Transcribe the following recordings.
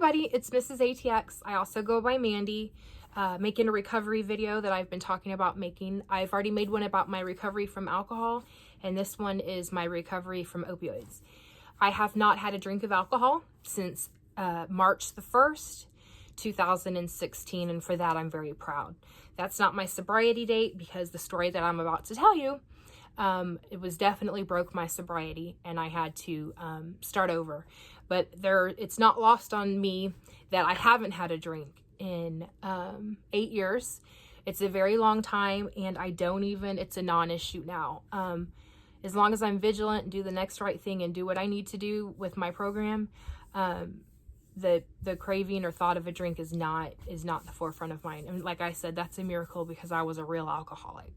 everybody, it's Mrs. ATX. I also go by Mandy, making a recovery video that I've been talking about making. I've already made one about my recovery from alcohol, and this one is my recovery from opioids. I have not had a drink of alcohol since March the 1st, 2016, and for that I'm very proud. That's not my sobriety date because the story that I'm about to tell you, it was definitely broke my sobriety and I had to start over. But it's not lost on me that I haven't had a drink in 8 years. It's a very long time, and it's a non-issue now. As long as I'm vigilant and do the next right thing and do what I need to do with my program, the craving or thought of a drink is not the forefront of mind. And like I said, that's a miracle because I was a real alcoholic.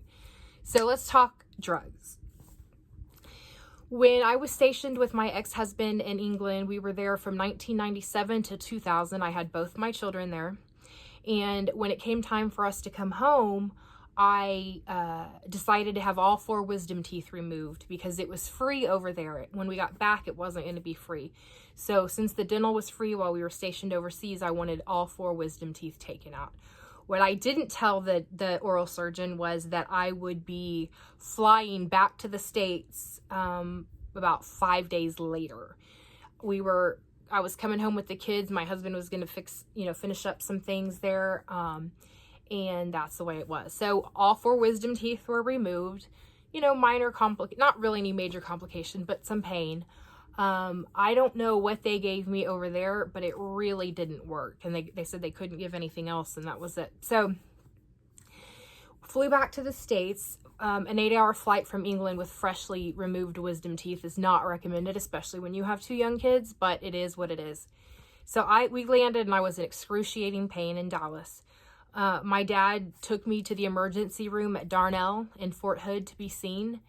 So let's talk drugs. When I was stationed with my ex-husband in England, we were there from 1997 to 2000. I had both my children there. And when it came time for us to come home, I decided to have all 4 wisdom teeth removed because it was free over there. When we got back, it wasn't going to be free. So since the dental was free while we were stationed overseas, I wanted all 4 wisdom teeth taken out. What I didn't tell the oral surgeon was that I would be flying back to the States about 5 days later. I was coming home with the kids. My husband was going to finish up some things there. And that's the way it was. So all 4 wisdom teeth were removed, minor not really any major complication, but some pain. I don't know what they gave me over there, but it really didn't work. And they said they couldn't give anything else, and that was it. So flew back to the States. An 8-hour flight from England with freshly removed wisdom teeth is not recommended, especially when you have 2 young kids, but it is what it is. So we landed and I was in excruciating pain in Dallas. My dad took me to the emergency room at Darnell in Fort Hood to be seen.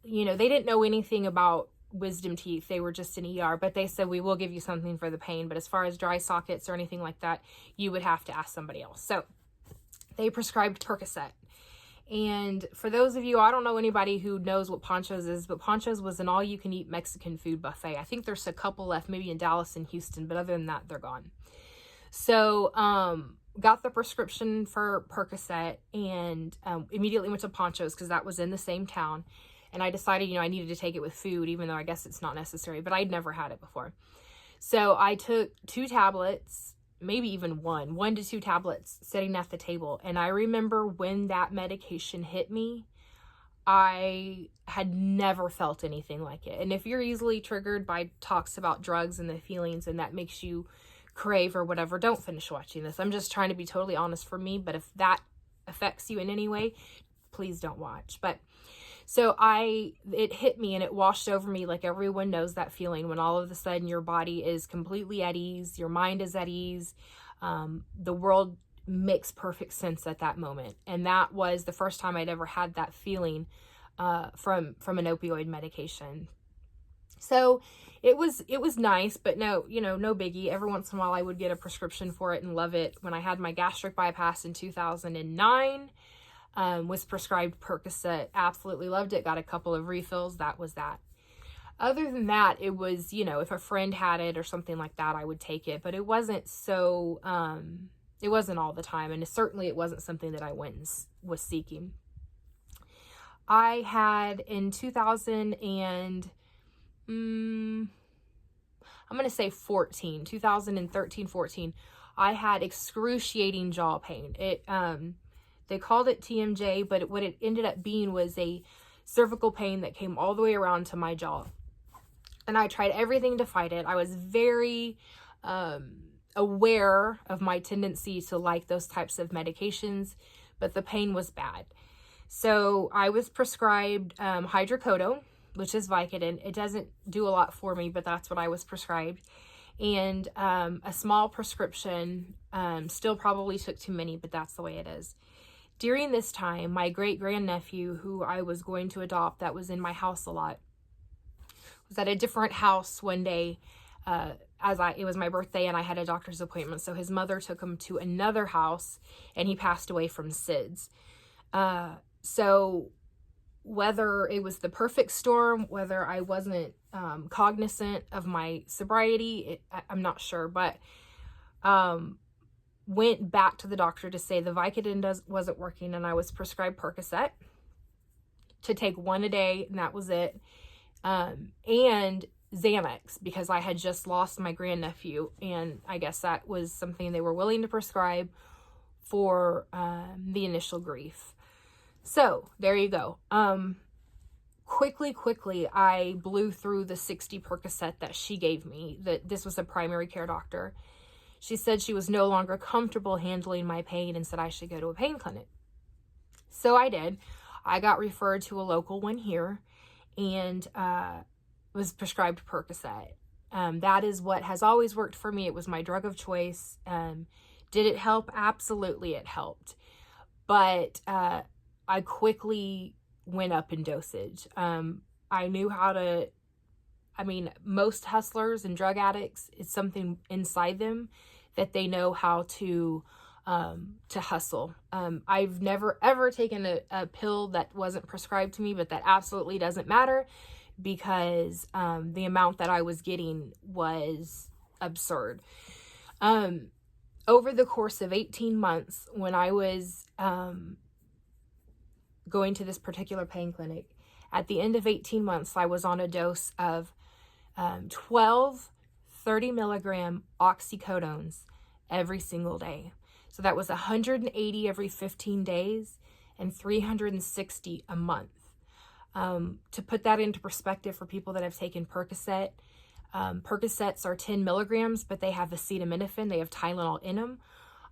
They didn't know anything about wisdom teeth. They were just an ER, but they said, we will give you something for the pain. But as far as dry sockets or anything like that, you would have to ask somebody else. So they prescribed Percocet. And for those of you, I don't know anybody who knows what Poncho's is, but Poncho's was an all-you-can-eat Mexican food buffet. I think there's a couple left, maybe in Dallas and Houston, but other than that, they're gone. So, got the prescription for Percocet and immediately went to Poncho's because that was in the same town. And I decided, I needed to take it with food, even though I guess it's not necessary, but I'd never had it before. So I took 2 tablets, maybe even 1 to 2 tablets sitting at the table. And I remember when that medication hit me, I had never felt anything like it. And if you're easily triggered by talks about drugs and the feelings and that makes you crave or whatever, don't finish watching this. I'm just trying to be totally honest for me, but if that affects you in any way, please don't watch. But so it hit me and it washed over me, like everyone knows that feeling when all of a sudden your body is completely at ease, your mind is at ease. The world makes perfect sense at that moment. And that was the first time I'd ever had that feeling from an opioid medication. So it was nice, but no biggie. Every once in a while I would get a prescription for it and love it. When I had my gastric bypass in 2009, was prescribed Percocet, absolutely loved it, got a couple of refills, that was that. Other than that, it was, if a friend had it or something like that, I would take it, but it wasn't so, it wasn't all the time, and it wasn't something that I went and was seeking. I had in 2000 and, I'm going to say 2013, 14, I had excruciating jaw pain. They called it TMJ, but what it ended up being was a cervical pain that came all the way around to my jaw. And I tried everything to fight it. I was very aware of my tendency to like those types of medications, but the pain was bad. So I was prescribed hydrocodone, which is Vicodin. It doesn't do a lot for me, but that's what I was prescribed. And a small prescription, still probably took too many, but that's the way it is. During this time, my great-grandnephew, who I was going to adopt, that was in my house a lot, was at a different house one day. It was my birthday and I had a doctor's appointment. So his mother took him to another house and he passed away from SIDS. So whether it was the perfect storm, whether I wasn't cognizant of my sobriety, I'm not sure, but Went back to the doctor to say the Vicodin wasn't working, and I was prescribed Percocet to take 1 a day, and that was it. And Xanax, because I had just lost my grandnephew, and I guess that was something they were willing to prescribe for the initial grief. So there you go. Quickly, I blew through the 60 Percocet that she gave me. This was a primary care doctor. She said she was no longer comfortable handling my pain and said I should go to a pain clinic. So I did. I got referred to a local one here and was prescribed Percocet. That is what has always worked for me. It was my drug of choice. Did it help? Absolutely, it helped. But I quickly went up in dosage. I knew how to, most hustlers and drug addicts, it's something inside them that they know how to hustle. I've never ever taken a pill that wasn't prescribed to me, but that absolutely doesn't matter because the amount that I was getting was absurd. Over the course of 18 months, when I was going to this particular pain clinic, at the end of 18 months, I was on a dose of 12 30 milligram oxycodones every single day. So that was 180 every 15 days and 360 a month. To put that into perspective for people that have taken Percocet, Percocets are 10 milligrams, but they have acetaminophen, they have Tylenol in them.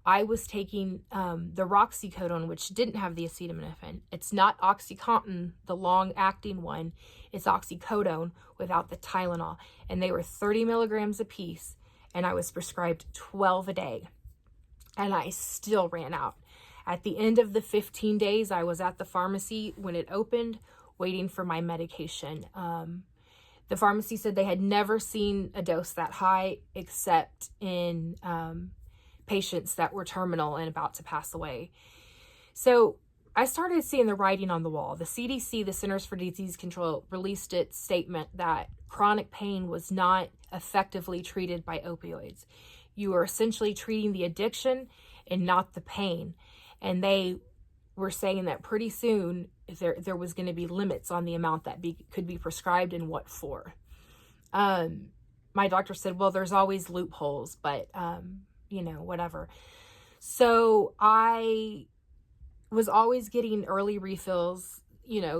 I was taking the roxycodone, which didn't have the acetaminophen. It's not OxyContin, the long-acting one. It's oxycodone without the Tylenol. And they were 30 milligrams a piece, and I was prescribed 12 a day. And I still ran out. At the end of the 15 days, I was at the pharmacy when it opened, waiting for my medication. The pharmacy said they had never seen a dose that high except in patients that were terminal and about to pass away. So I started seeing the writing on the wall. The CDC, the Centers for Disease Control, released its statement that chronic pain was not effectively treated by opioids. You are essentially treating the addiction and not the pain. And they were saying that pretty soon there was going to be limits on the amount that could be prescribed and what for. My doctor said, well, there's always loopholes, but whatever. So I was always getting early refills,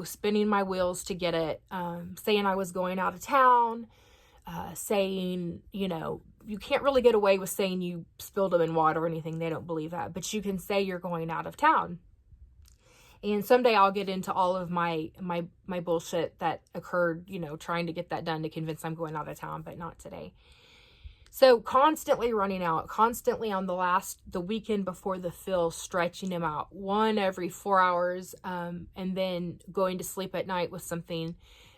spinning my wheels to get it, saying I was going out of town, saying, you can't really get away with saying you spilled them in water or anything. They don't believe that, but you can say you're going out of town. And someday I'll get into all of my bullshit that occurred, trying to get that done to convince I'm going out of town, but not today. So constantly running out, constantly on the weekend before the fill, stretching them out, one every 4 hours, and then going to sleep at night with something,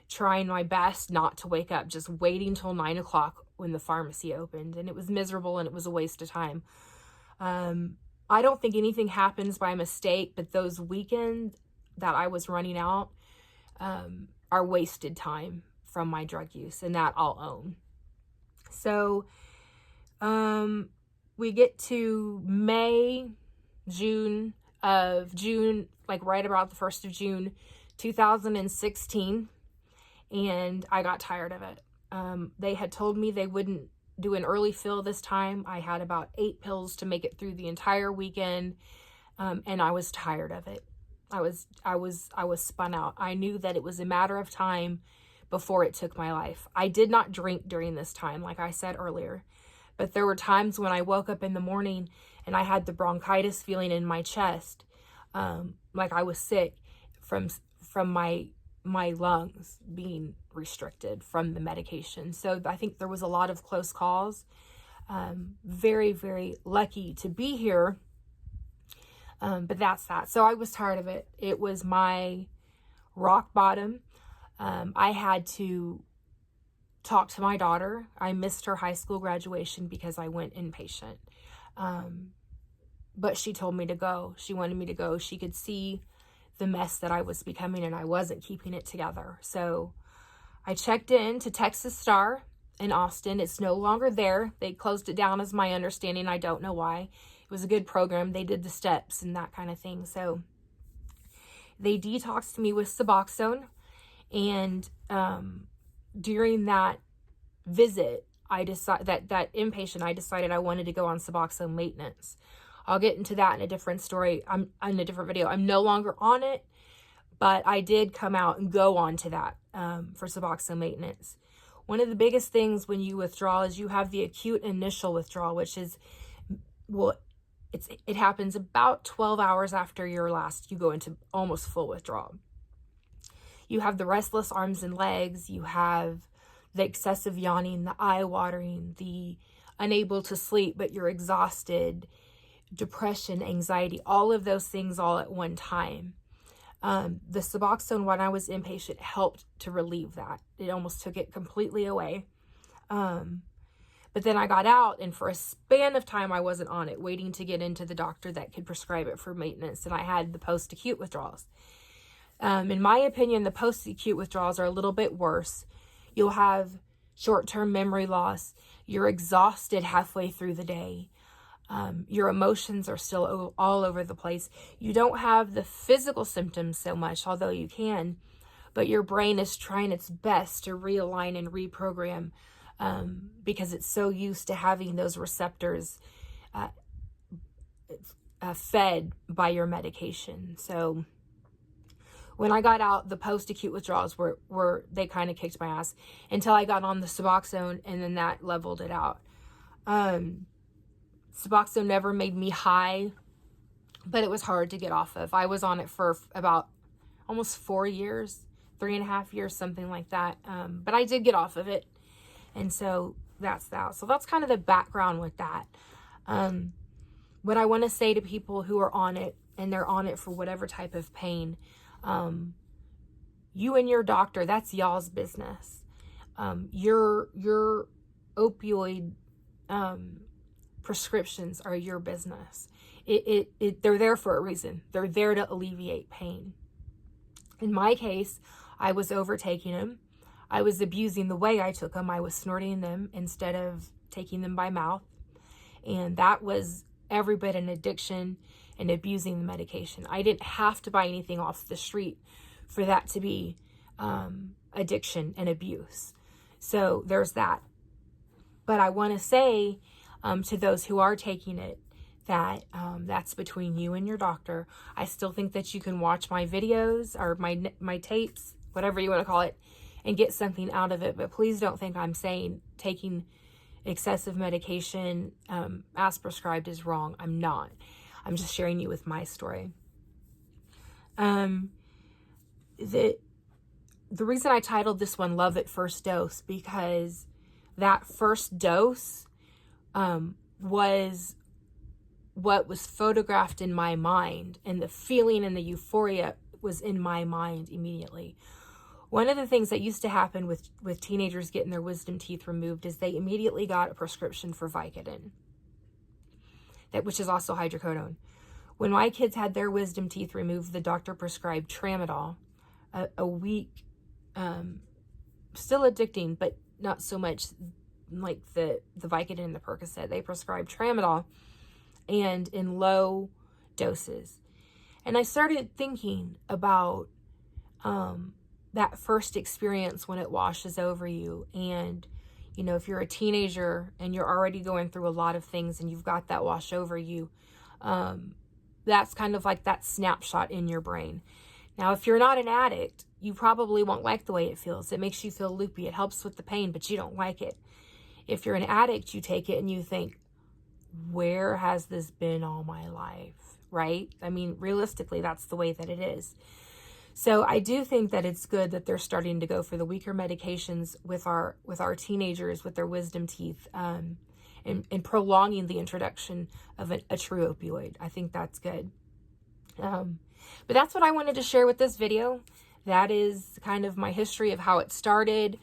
trying my best not to wake up, just waiting till 9 o'clock when the pharmacy opened. And it was miserable and it was a waste of time. I don't think anything happens by mistake, but those weekends that I was running out are wasted time from my drug use, and that I'll own. So we get to June, like right about the 1st of June, 2016, and I got tired of it. They had told me they wouldn't do an early fill this time. I had about 8 pills to make it through the entire weekend, and I was tired of it. I was spun out. I knew that it was a matter of time before it took my life. I did not drink during this time, like I said earlier, but there were times when I woke up in the morning and I had the bronchitis feeling in my chest, like I was sick from my lungs being restricted from the medication. So I think there was a lot of close calls. Very, very lucky to be here. But that's that. So I was tired of it. It was my rock bottom. I had to talk to my daughter. I missed her high school graduation because I went inpatient. But she told me to go. She wanted me to go. She could see the mess that I was becoming and I wasn't keeping it together. So I checked in to Texas Star in Austin. It's no longer there. They closed it down, as my understanding. I don't know why. It was a good program. They did the steps and that kind of thing. So they detoxed me with Suboxone. And during that visit, I decided that inpatient, I decided I wanted to go on Suboxone maintenance. I'll get into that in a different story. I'm in a different video. I'm no longer on it, but I did come out and go on to that for Suboxone maintenance. One of the biggest things when you withdraw is you have the acute initial withdrawal, which is, well, it happens about 12 hours after you go into almost full withdrawal. You have the restless arms and legs, you have the excessive yawning, the eye watering, the unable to sleep, but you're exhausted, depression, anxiety, all of those things all at one time. The Suboxone, when I was inpatient, helped to relieve that. It almost took it completely away. But then I got out, and for a span of time, I wasn't on it, waiting to get into the doctor that could prescribe it for maintenance. And I had the post-acute withdrawals. In my opinion, the post-acute withdrawals are a little bit worse. You'll have short-term memory loss. You're exhausted halfway through the day. Your emotions are still all over the place. You don't have the physical symptoms so much, although you can, but your brain is trying its best to realign and reprogram because it's so used to having those receptors fed by your medication. So when I got out, the post-acute withdrawals were they kind of kicked my ass until I got on the Suboxone, and then that leveled it out. Suboxone never made me high, but it was hard to get off of. I was on it for about almost 4 years, 3.5 years, something like that. But I did get off of it. And so that's that. So that's kind of the background with that. What I want to say to people who are on it, and they're on it for whatever type of pain, you and your doctor, that's y'all's business. Your opioid prescriptions are your business. They're there for a reason. They're there to alleviate pain. In my case, I was overtaking them. I was abusing the way I took them. I was snorting them instead of taking them by mouth. And that was every bit an addiction and abusing the medication. I didn't have to buy anything off the street for that to be addiction and abuse. So there's that. But I want to say to those who are taking it that that's between you and your doctor. I still think that you can watch my videos or my tapes, whatever you want to call it, and get something out of it. But please don't think I'm saying taking excessive medication as prescribed is wrong. I'm not. I'm just sharing you with my story. The reason I titled this one Love at First Dose, because that first dose was what was photographed in my mind, and the feeling and the euphoria was in my mind immediately. One of the things that used to happen with teenagers getting their wisdom teeth removed is they immediately got a prescription for Vicodin, which is also hydrocodone. When my kids had their wisdom teeth removed, the doctor prescribed tramadol, a week, still addicting, but not so much like the Vicodin and the Percocet. They prescribed tramadol, and in low doses. And I started thinking about that first experience when it washes over you. And, you know, if you're a teenager and you're already going through a lot of things and you've got that wash over you, that's kind of like that snapshot in your brain. Now, if you're not an addict, you probably won't like the way it feels. It makes you feel loopy. It helps with the pain, but you don't like it. If you're an addict, you take it and you think, where has this been all my life, right? I mean, realistically, that's the way that it is. So I do think that it's good that they're starting to go for the weaker medications with our teenagers with their wisdom teeth, and prolonging the introduction of a true opioid. I think that's good. But that's what I wanted to share with this video. That is kind of my history of how it started,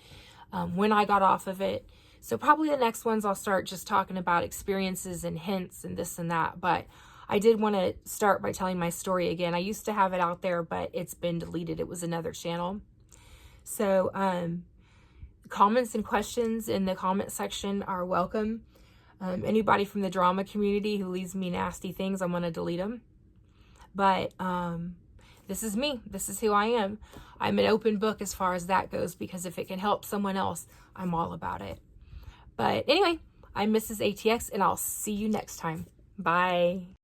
when I got off of it. So probably the next ones I'll start just talking about experiences and hints and this and that. But I did want to start by telling my story again. I used to have it out there, but it's been deleted. It was another channel. So comments and questions in the comment section are welcome. Anybody from the drama community who leaves me nasty things, I'm going to delete them. But this is me. This is who I am. I'm an open book as far as that goes, because if it can help someone else, I'm all about it. But anyway, I'm Mrs. ATX, and I'll see you next time. Bye.